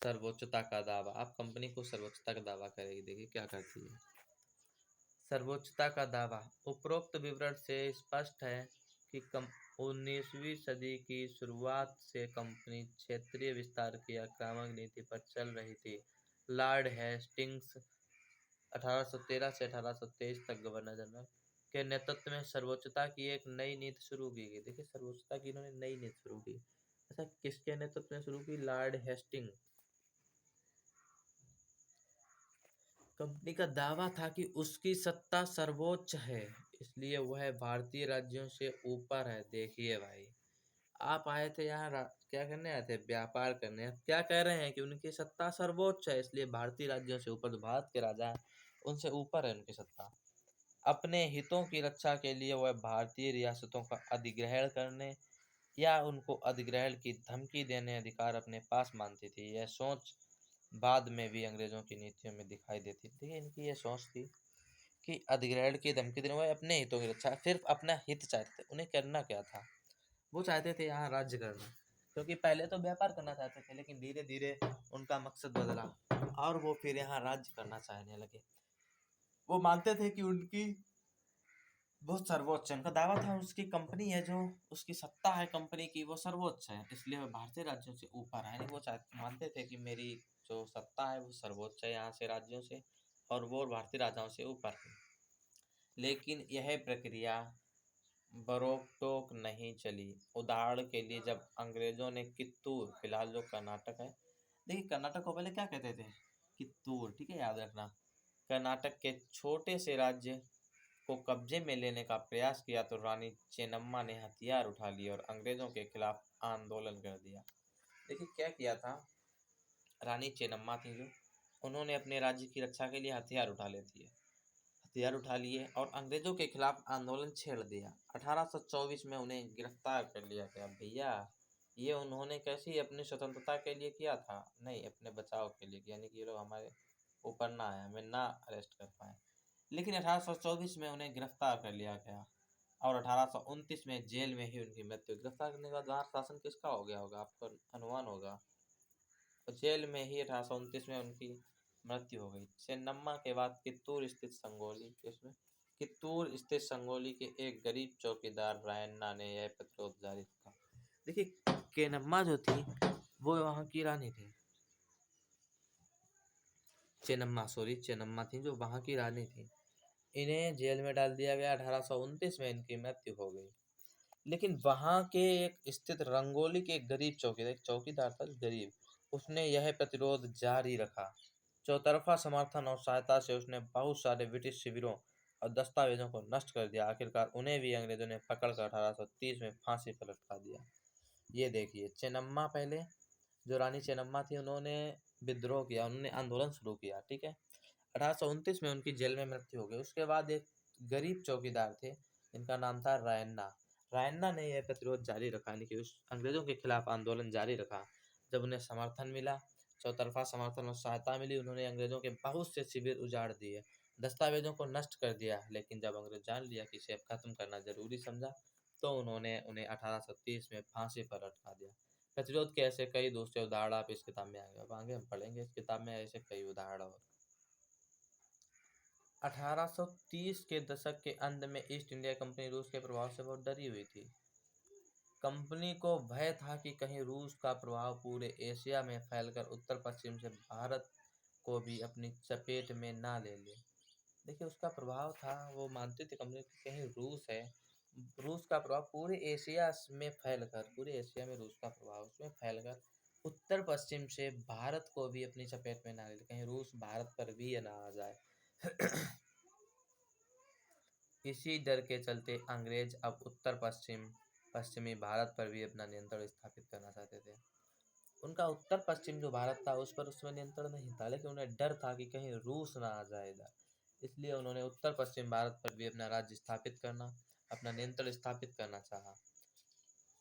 S1: सर्वोच्चता का दावा, अब कंपनी को सर्वोच्चता का दावा करेगी, देखिए क्या करती है। सर्वोच्चता का दावा, उपरोक्त विवरण से स्पष्ट है कि 19वीं सदी की शुरुआत से कंपनी क्षेत्रीय विस्तार की आक्रामक नीति पर चल रही थी। लॉर्ड हेस्टिंग्स 1813 से 1823 तक गवर्नर जनरल के नेतृत्व में सर्वोच्चता की एक नई नीति शुरू की गई। देखिए, सर्वोच्चता की इन्होंने नई नीति शुरू की। ऐसा किसके नेतृत्व में शुरू की? Lord Hasting. कंपनी का दावा था कि उसकी सत्ता सर्वोच्च है, इसलिए वह भारतीय राज्यों से ऊपर है। देखिए भाई, आप आए थे यहाँ क्या करने आए थे? व्यापार करने। अब क्या कह रहे हैं कि उनकी सत्ता सर्वोच्च है, इसलिए भारतीय राज्यों से ऊपर, जो भारत के राजा हैं उनसे ऊपर है उनकी सत्ता। अपने हितों की रक्षा के लिए वह भारतीय रियासतों का अधिग्रहण करने या उनको अधिग्रहण की धमकी देने अधिकार अपने पास मानती थी। यह सोच बाद में भी अंग्रेजों की नीतियों में दिखाई देती थी। इनकी यह सोच थी कि अधिग्रहण की धमकी देने, वह अपने हितों की रक्षा, सिर्फ अपना हित चाहते थे। उन्हें करना क्या था? वो चाहते थे यहाँ राज्य करना, क्योंकि पहले तो व्यापार करना चाहते थे, लेकिन धीरे धीरे उनका मकसद बदला और वो फिर यहाँ राज्य करना चाहने लगे। वो मानते थे कि उनकी बहुत सर्वोच्च है। उनका दावा था उसकी कंपनी है, जो उसकी सत्ता है कंपनी की, वो सर्वोच्च है, इसलिए वो भारतीय राज्यों से ऊपर है। वो मानते थे कि मेरी जो सत्ता है वो सर्वोच्च है यहाँ से राज्यों से, और वो भारतीय राजाओं से ऊपर है। लेकिन यह प्रक्रिया बरोक-टोक नहीं चली। उदाहरण के लिए, जब अंग्रेजों ने कित्तूर, फिलहाल जो कर्नाटक है, देखिए कर्नाटक को पहले क्या कहते थे? कित्तूर, ठीक है, याद रखना। कर्नाटक के छोटे से राज्य को कब्जे में लेने का प्रयास किया तो रानी चेन्नम्मा ने हथियार उठा लिए और अंग्रेजों के खिलाफ आंदोलन कर दिया। देखिए क्या किया था रानी चेन्नम्मा थी जो, उन्होंने अपने राज्य की रक्षा के लिए हथियार उठा लिए और अंग्रेजों के खिलाफ आंदोलन छेड़ दिया। 1824 में उन्हें गिरफ्तार कर लिया गया। भैया, ये उन्होंने कैसी अपनी स्वतंत्रता के लिए किया था? नहीं, अपने बचाव के लिए, यानी कि ये लोग हमारे ऊपर ना आए, हमें ना अरेस्ट कर पाए। लेकिन 1824 में उन्हें गिरफ्तार कर लिया गया और 1829 में जेल में ही उनकी मृत्यु। गिरफ्तार करने के बाद बाहर शासन किसका हो गया होगा? आपको अनुमान होगा। और जेल में ही 1829 में उनकी मृत्यु हो गई। चेन्नम्मा के बाद कित्तूर स्थित संगोली के एक गरीब चौकीदार रायन्ना ने यह प्रतिरोध जारी रखा। देखिए, केनम्मा जो थी वो वहां की रानी थी। चेन्नम्मा थी जो वहां की रानी थी। इन्हें जेल में डाल दिया गया। 1829 में इनकी मृत्यु हो गई। लेकिन वहां के एक स्थित रंगोली के एक गरीब चौकीदार था, गरीब, उसने यह प्रतिरोध जारी रखा। चौतरफा समर्थन और सहायता से उसने बहुत सारे ब्रिटिश शिविरों और दस्तावेजों को नष्ट कर दिया। आखिरकार उन्हें भी अंग्रेजों ने पकड़कर 1830 में फांसी पर लटका दिया। ये देखिए, चेन्नम्मा पहले, जो रानी चेन्नम्मा थी, उन्होंने विद्रोह किया, उन्होंने आंदोलन शुरू किया, ठीक है। 1829 में उनकी जेल में मृत्यु हो गई। उसके बाद एक गरीब चौकीदार थे जिनका नाम था रायन्ना। रायन्ना ने यह प्रतिरोध जारी रखा, यानी कि उस अंग्रेजों के खिलाफ आंदोलन जारी रखा। जब उन्हें समर्थन मिला, चौतरफा समर्थन और सहायता मिली, उन्होंने अंग्रेजों के बहुत से शिविर उजाड़ दिए, दस्तावेजों को नष्ट कर दिया। लेकिन जब अंग्रेज जान लिया कि इसे खत्म करना जरूरी समझा, तो उन्होंने उन्हें 1830 में फांसी पर लटका दिया। प्रतिरोध के ऐसे कई दूसरे उदाहरण आप इस किताब में आएंगे, अब आगे हम पढ़ेंगे इस किताब में ऐसे कई उदाहरण। और 1830 के दशक के अंत में ईस्ट इंडिया कंपनी रूस के प्रभाव से बहुत डरी हुई थी। कंपनी को भय था कि कहीं रूस का प्रभाव पूरे एशिया में फैलकर उत्तर पश्चिम से भारत को भी अपनी चपेट में ना ले ले। देखिए, उसका प्रभाव था, वो मानते थे कंपनी कि कहीं रूस का प्रभाव पूरे एशिया में फैलकर, पूरे एशिया में रूस का प्रभाव उसमें फैलकर उत्तर पश्चिम से भारत को भी अपनी चपेट में ना ले ले, कहीं रूस भारत पर भी ना आ जाए। इसी डर के चलते अंग्रेज अब पश्चिमी भारत पर भी अपना नियंत्रण स्थापित करना चाहते थे। उनका उत्तर पश्चिम जो भारत था उस पर उसमें नियंत्रण नहीं था, लेकिन उन्हें डर था कि कहीं रूस ना आ जाए इधर, इसलिए उन्होंने उत्तर पश्चिम भारत पर भी अपना राज्य स्थापित करना, अपना नियंत्रण स्थापित करना चाहा।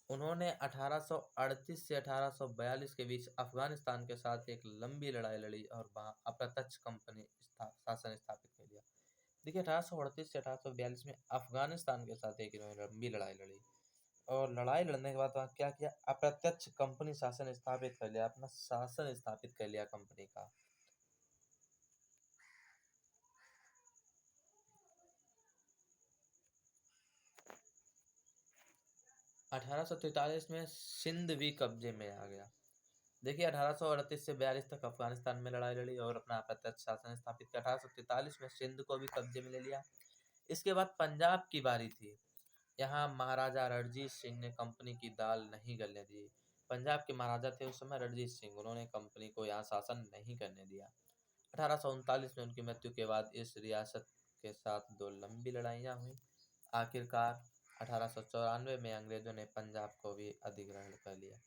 S1: उन्होंने 1838 से 1842 के बीच अफगानिस्तान के साथ एक लंबी लड़ाई लड़ी और वहां अप्रत्यक्ष कंपनी शासन स्थापित कर दिया। देखिए, 1838 से 1842 में अफगानिस्तान के साथ एक इन्होंने लंबी लड़ाई लड़ी और लड़ाई लड़ने के बाद वहाँ क्या किया? अप्रत्यक्ष कंपनी शासन स्थापित कर लिया, अपना शासन स्थापित कर लिया कंपनी का। 1843 में सिंध भी कब्जे में आ गया। देखिए 1838 से 42 तक अफगानिस्तान में लड़ाई लड़ी और अपना अप्रत्यक्ष शासन स्थापित किया। 1843 में सिंध को भी कब्जे में ले लिया। इसके बाद पंजाब की बारी थी। यहाँ महाराजा रणजीत सिंह ने कंपनी की दाल नहीं गलने दी। पंजाब के महाराजा थे उस समय रणजीत सिंह, उन्होंने कंपनी को यहाँ शासन नहीं करने दिया। 1839 में उनकी मृत्यु के बाद इस रियासत के साथ दो लंबी लड़ाइयाँ हुई। आखिरकार 1894 में अंग्रेजों ने पंजाब को भी अधिग्रहण कर लिया।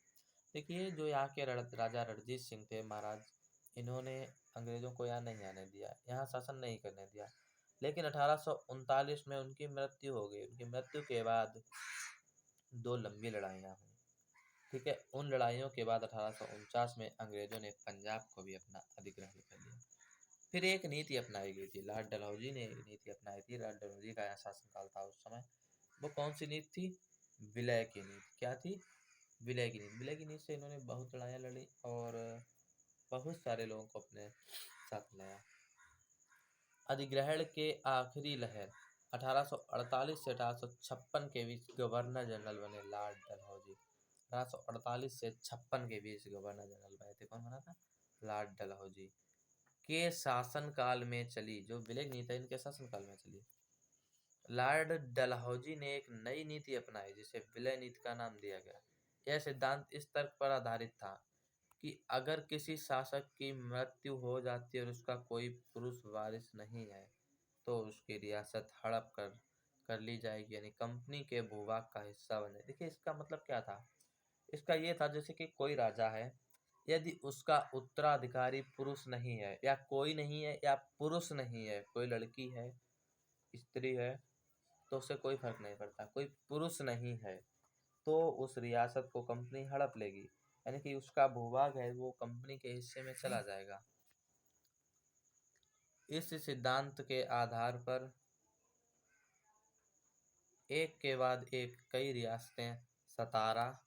S1: देखिए जो यहाँ के राजा रणजीत सिंह थे महाराज, इन्होंने अंग्रेजों को यहाँ नहीं आने दिया, यहाँ शासन नहीं करने दिया। लेकिन 1839 में उनकी मृत्यु हो गई। उनकी मृत्यु के बाद दो लंबी लड़ाइयाँ हुई। ठीक है, उन लड़ाइयों के बाद 1849 में अंग्रेजों ने पंजाब को भी अपना अधिग्रहण कर लिया। फिर एक नीति अपनाई गई थी, लॉर्ड डलहौजी ने एक नीति अपनाई थी। लॉर्ड डलहौजी का यहाँ शासनकाल था उस समय। वो कौन सी नीति थी? विलय की नीति। क्या थी? विलय की नीति। विलय की नीति से इन्होंने बहुत लड़ाइयाँ लड़ी और बहुत सारे लोगों को अपने साथ लाया। अधिग्रहण के आखिरी लहर 1848 से 1856 के बीच गवर्नर जनरल बने लॉर्ड डलहौजी। 1848 से 56 के बीच गवर्नर जनरल बने थे। कौन बना था? लॉर्ड डलहौजी के शासनकाल में चली जो विलय नीति है, इनके शासनकाल में चली। लॉर्ड डलहौजी ने एक नई नीति अपनाई जिसे विलय नीति का नाम दिया गया। यह सिद्धांत इस तर्क पर आधारित था कि अगर किसी शासक की मृत्यु हो जाती है और उसका कोई पुरुष वारिस नहीं है तो उसकी रियासत हड़प कर ली जाएगी, यानी कंपनी के भूभाग का हिस्सा बने। देखिए इसका मतलब क्या था? इसका ये था जैसे कि कोई राजा है, यदि उसका उत्तराधिकारी पुरुष नहीं है या कोई नहीं है या पुरुष नहीं है, कोई लड़की है, स्त्री है, तो उससे कोई फर्क नहीं पड़ता, कोई पुरुष नहीं है तो उस रियासत को कंपनी हड़प लेगी, यानी कि उसका भूभाग है वो कंपनी के हिस्से में चला जाएगा। इस सिद्धांत के आधार पर एक के बाद एक कई रियासतें सतारा,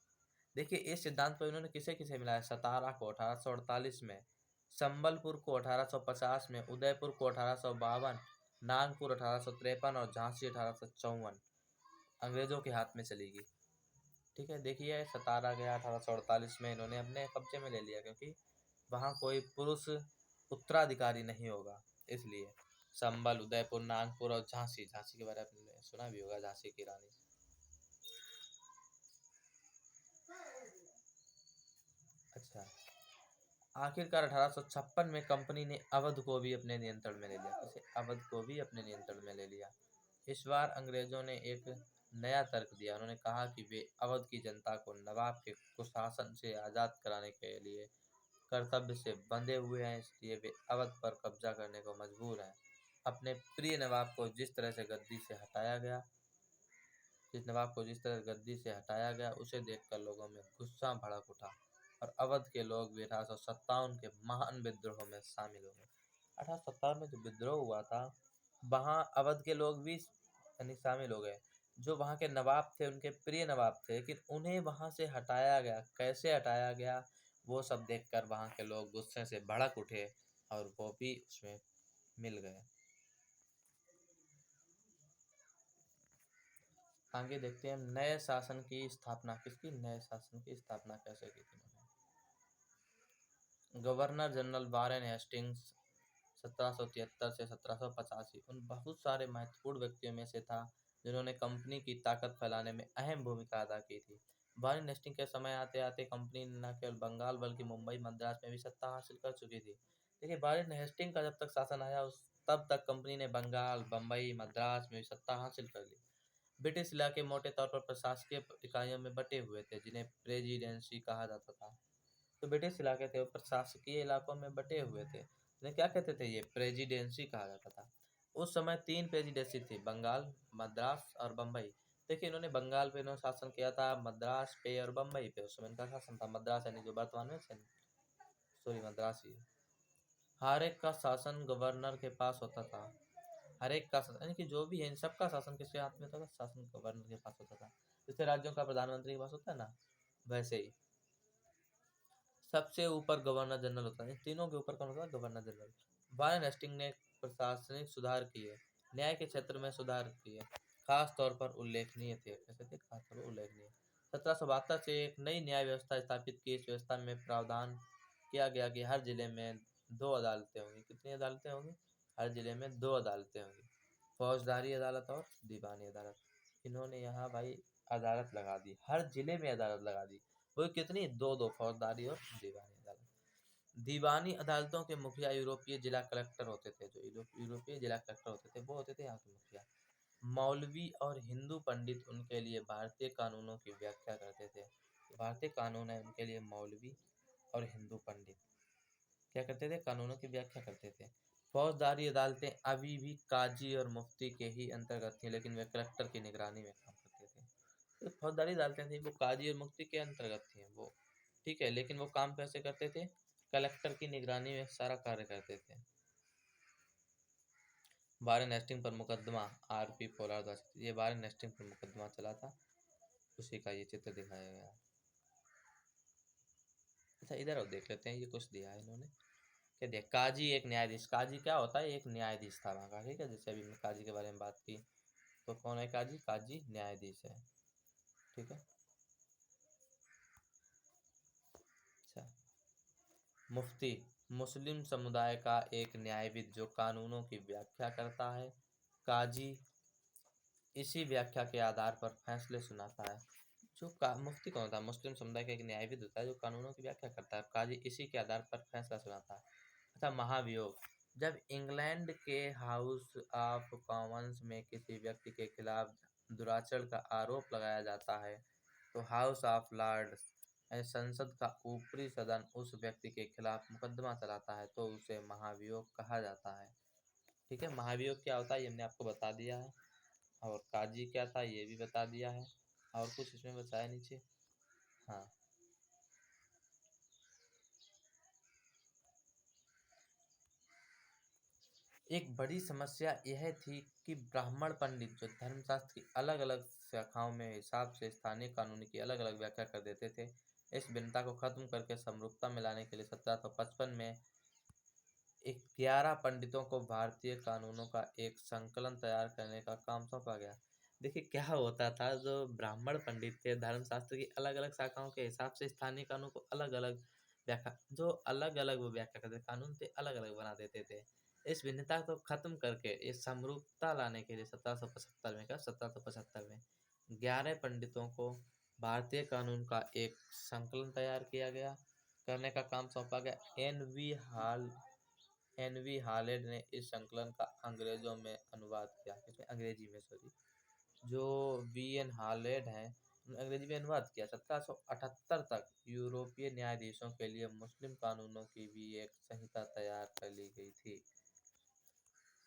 S1: देखिए इस सिद्धांत पर इन्होंने किसे किसे मिलाया? सतारा को 1848 में, संबलपुर को 1850 में, उदयपुर को 1852, नागपुर 1853 और झांसी 1854 अंग्रेजों के हाथ में चली गई। ठीक है, देखिए सतारा गया 1848 में, इन्होंने अपने कब्जे में ले लिया क्योंकि वहाँ कोई पुरुष उत्तराधिकारी नहीं होगा, इसलिए। संबल, उदयपुर, नागपुर और झांसी, झांसी के बारे में आपने सुना भी होगा, झांसी की रानी। अच्छा, आखिरकार 1856 में कंपनी ने अवध को भी अपने नियंत्रण में ले लिया। इसे अवध को भी अपने नियंत्रण में ले लिया। इस बार अंग्रेजों ने एक नया तर्क दिया। उन्होंने कहा कि वे अवध की जनता को नवाब के कुशासन से आज़ाद कराने के लिए कर्तव्य से बंधे हुए हैं, इसलिए वे अवध पर कब्जा करने को मजबूर हैं। अपने प्रिय नवाब को जिस तरह से गद्दी से हटाया गया उसे देखकर लोगों में गुस्सा भड़क उठा और अवध के लोग भी 1857 के महान विद्रोह में शामिल हो गए। 1857 में जो विद्रोह हुआ था वहाँ अवध के लोग भी यानी शामिल हो गए। जो वहाँ के नवाब थे, उनके प्रिय नवाब थे, लेकिन उन्हें वहाँ से हटाया गया। कैसे हटाया गया वो सब देखकर वहाँ के लोग गुस्से से भड़क उठे और वो भी उसमें मिल गए। आगे देखते हैं नए शासन की स्थापना किसकी? नए शासन की स्थापना कैसे की थी उन्होंने? गवर्नर जनरल वारेन हेस्टिंग्स 1773 से 1785 उन बहुत सारे महत्वपूर्ण व्यक्तियों में से था जिन्होंने कंपनी की ताकत फैलाने में अहम भूमिका अदा की थी। वारेन हेस्टिंग के समय आते आते कंपनी न केवल बंगाल बल्कि मुंबई, मद्रास में भी सत्ता हासिल कर चुकी थी। देखिए वारेन हेस्टिंग का जब तक शासन आया तब तक कंपनी ने बंगाल, बम्बई, मद्रास में भी सत्ता हासिल कर ली। ब्रिटिश इलाके मोटे तौर पर प्रशासकीय इकाइयों में बटे हुए थे जिन्हें प्रेसिडेंसी कहा जाता था। तो ब्रिटिश इलाके थे वो प्रशासकीय इलाकों में बटे हुए थे, इन्हें क्या कहते थे? ये प्रेसिडेंसी कहा जाता था। उस समय 3 प्रेसिडेंसी थी, बंगाल, मद्रास और बम्बई। देखिए इन्होंने बंगाल पे इन्होंने शासन किया था, मद्रास पे और बम्बई पे उस समय इनका शासन था। मद्रास यानी जो वर्तमान में मद्रास ही है। हर एक का शासन गवर्नर के पास होता था। हर एक का शासन यानी कि जो भी है इन सबका शासन किसके हाथ में होता था? शासन गवर्नर के पास होता था। जैसे राज्यों का प्रधानमंत्री के पास होता है ना, वैसे ही सबसे ऊपर गवर्नर जनरल होता है। इन तीनों के ऊपर कौन होता है? Governor general. वारेन हेस्टिंग ने प्रशासनिक सुधार किए, न्याय के क्षेत्र में सुधार किए, खास तौर पर उल्लेखनीय थे। कैसे थे? खास तौर पर उल्लेखनीय। 1772 से एक नई न्याय व्यवस्था स्थापित की। इस व्यवस्था में प्रावधान किया गया कि हर जिले में 2 अदालतें होंगी। कितनी अदालतें होंगी? हर जिले में 2 अदालतें होंगी, फौजदारी अदालत और दीवानी अदालत। इन्होंने यहाँ भाई अदालत लगा दी, हर जिले में अदालत लगा दी। वो कितनी? 2-2, फौजदारी और दीवानी अदालत। दीवानी अदालतों के मुखिया यूरोपीय जिला कलेक्टर होते थे। जो यूरोपीय जिला कलेक्टर होते थे वो होते थे यहाँ के मुखिया। मौलवी और हिंदू पंडित उनके लिए भारतीय कानूनों की व्याख्या करते थे। भारतीय कानून है उनके लिए मौलवी और हिंदू पंडित क्या करते थे? कानूनों की व्याख्या करते थे। फौजदारी अदालतें अभी भी काजी और मुफ्ती के ही अंतर्गत थी, लेकिन वे कलेक्टर की निगरानी में काम करते थे। तो फौजदारी अदालतें थी वो काजी और मुफ्ती के अंतर्गत थी वो, ठीक है, लेकिन वो काम कैसे करते थे? कलेक्टर की निगरानी में सारा कार्य करते थे। वारेन हेस्टिंग पर मुकदमा आरपी पोलार्ड द्वारा, ये वारेन हेस्टिंग पर मुकदमा चला था, उसी का ये चित्र दिखाया गया। अच्छा इधर और देख लेते हैं, ये कुछ दिया है इन्होंने। क्या दिया? काजी एक न्यायाधीश। काजी क्या होता है? एक न्यायाधीश था वहाँ का, ठीक है। जैसे अभी मैं काजी के बारे में बात की, तो कौन है काजी? काजी न्यायाधीश है, ठीक है। अच्छा, मुफ्ती मुस्लिम समुदाय का एक न्यायविद जो कानूनों की व्याख्या करता है। काजी इसी व्याख्या के आधार पर फैसले सुनाता है। जो मुफ्ती कौन होता है? मुस्लिम समुदाय का एक न्यायविद होता है जो कानूनों की व्याख्या करता है। काजी इसी के आधार पर फैसला सुनाता है। अच्छा, महाभियोग। जब इंग्लैंड के हाउस ऑफ कॉमन्स में किसी व्यक्ति के खिलाफ दुराचरण का आरोप लगाया जाता है तो हाउस ऑफ लॉर्ड्स संसद का ऊपरी सदन उस व्यक्ति के खिलाफ मुकदमा चलाता है तो उसे महाभियोग कहा जाता है, ठीक है। महाभियोग क्या होता है ये हमने आपको बता दिया है, और काजी क्या था ये भी बता दिया है, और कुछ इसमें बताया नीचे। हाँ, एक बड़ी समस्या यह थी कि ब्राह्मण पंडित जो धर्मशास्त्र की अलग अलग शाखाओं में हिसाब से स्थानीय कानून की अलग अलग व्याख्या कर देते थे। इस भिन्नता को खत्म करके समरूपता में लाने के लिए 1755 में 11 पंडितों को भारतीय कानूनों का एक संकलन तैयार करने का काम सौंपा गया। देखिए क्या होता था, जो ब्राह्मण पंडित थे धर्मशास्त्र की अलग अलग शाखाओं के हिसाब से स्थानीय कानून को अलग अलग व्याख्या, जो अलग अलग वो व्याख्या करते कानून थे अलग अलग बना देते थे। इस भिन्नता को खत्म करके इस समरूपता लाने के लिए 1775 में 11 पंडितों को भारतीय कानून का एक संकलन तैयार किया गया, करने का काम सौंपा गया। एन वी हालेड ने इस संकलन का अंग्रेजों में अनुवाद किया, अंग्रेजी में सॉरी, जो वी एन हालेड हैं अंग्रेजी में अनुवाद किया। 1778 तक यूरोपीय न्यायाधीशों के लिए मुस्लिम कानूनों की भी एक संहिता तैयार कर ली गई थी।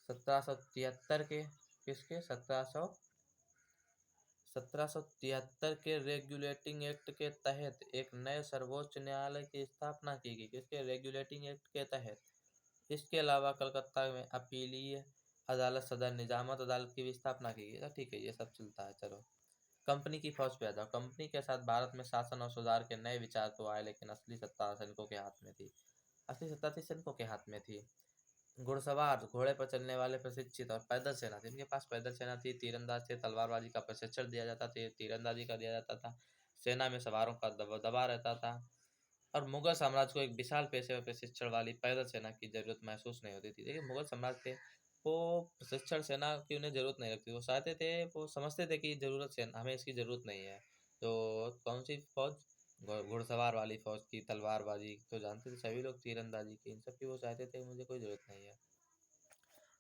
S1: 1773 के किसके 1773 के रेगुलेटिंग एक्ट के तहत एक नए सर्वोच्च न्यायालय की स्थापना की गई। किसके? रेगुलेटिंग एक्ट के तहत। इसके अलावा कलकत्ता में अपीलीय अदालत, सदर निजामत अदालत की भी स्थापना की गई। ठीक है, ये सब चलता है। चलो, कंपनी की फौज पे आ जाओ। कंपनी के साथ भारत में शासन और सुधार के नए विचार तो आए, लेकिन असली सत्ता सैनिकों के हाथ में थी। असली सत्ता थी सैनिकों के हाथ में थी। घुड़सवार, घोड़े पर चलने वाले प्रशिक्षित और पैदल सेना थी। इनके पास पैदल सेना थी, तीरंदाज थे, तलवारबाजी का प्रशिक्षण दिया जाता था, तीरंदाजी का दिया जाता था। सेना में सवारों का दबदबा रहता था। और मुगल साम्राज्य को एक विशाल पेशेवर प्रशिक्षण वाली पैदल सेना की जरूरत महसूस नहीं होती थी। देखिए मुगल साम्राज्य थे वो प्रशिक्षण सेना की उन्हें जरूरत नहीं लगती। वो चाहते थे, वो समझते थे कि जरूरत सेना हमें इसकी जरूरत नहीं है। तो कौन सी फौज? घुड़सवार वाली फौज की, तलवारबाजी तो जानते थे सभी लोग, तीरंदाजी की, इन सब की वो चाहते थे मुझे कोई जरूरत नहीं है।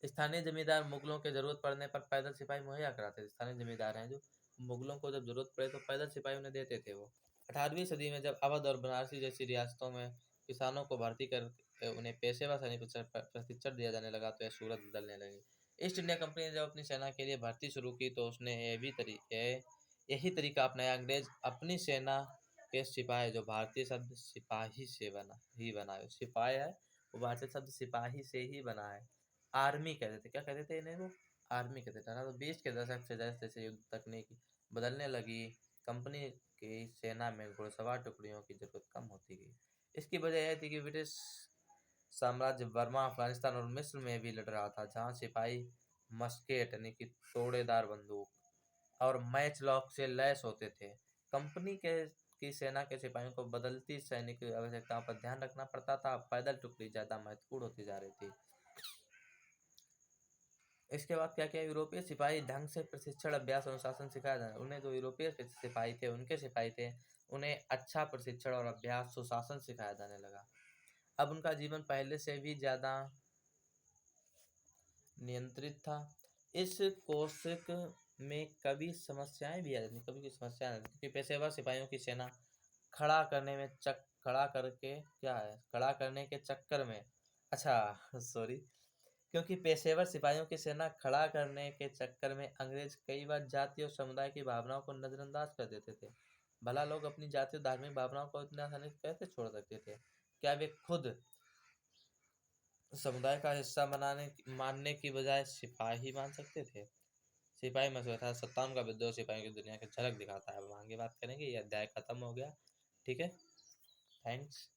S1: स्थानीय जमींदार मुगलों के जरूरत पड़ने पर पैदल सिपाही मुहैया कराते थे। स्थानीय जमींदार हैं जो मुगलों को जब जरूरत पड़े तो पैदल सिपाही उन्हें देते थे वो। 18वीं सदी में जब अवध और बनारसी जैसी रियासतों में किसानों को भर्ती कर उन्हें पेशेवर सैनिक प्रशिक्षण दिया जाने लगा तो यह सूरत बदलने लगी। ईस्ट इंडिया कंपनी ने जब अपनी सेना के लिए भर्ती शुरू की तो उसने यही तरीका अपनाया। अंग्रेज अपनी सेना के सिपाही, जो भारतीय शब्द सिपाही से बना है, सिपाही है वो भारतीय शब्द सिपाही से ही बना है। आर्मी कहते थे, क्या कहते थे इन्हें वो? आर्मी कहते थे ना। तो 20 के दशक से जैसे जैसे युद्ध तकनीक बदलने लगी, कंपनी की सेना में घुड़सवार टुकड़ियों की जरूरत कम होती गई। इसकी वजह यह थी कि ब्रिटिश साम्राज्य बर्मा, अफगानिस्तान और मिस्र में भी लड़ रहा था, जहां सिपाही मस्केट यानी कि तोड़ेदार बंदूक और मैच लॉक से लैस होते थे। कंपनी की सेना के सिपाहियों को बदलती सैनिक आवश्यकताओं पर ध्यान रखना पड़ता था। पैदल टुकड़ी ज़्यादा महत्वपूर्ण होती जा रही थी। इसके बाद क्या किया, यूरोपीय सिपाही ढंग से प्रशिक्षण, अभ्यास, अनुशासन सिखाया जाए। उन्हें जो यूरोपीय सिपाही थे, उनके सिपाही थे, उन्हें अच्छा प्रशिक्षण और अभ्यास, सुशासन सिखाया जाने लगा। अब उनका जीवन पहले से भी ज़्यादा नियंत्रित था। इस कोशिक में कभी समस्याएं भी आ जाती, कभी समस्याएं आती, क्योंकि पेशेवर सिपाहियों की सेना खड़ा करने के चक्कर में, अच्छा सॉरी, क्योंकि पेशेवर सिपाहियों की सेना खड़ा करने के चक्कर में अंग्रेज कई बार जाति और समुदाय की भावनाओं को नजरअंदाज कर देते थे। भला लोग अपनी जाति और धार्मिक भावनाओं को इतना आसानी से कैसे छोड़ सकते थे? क्या वे खुद समुदाय का हिस्सा मानने की बजाय सिपाही मान सकते थे? सिपाही मशहूर था। 57 का विद्रोह सिपाहियों की दुनिया की झलक दिखाता है। अब हम आगे बात करेंगे। ये अध्याय खत्म हो गया। ठीक है, थैंक्स।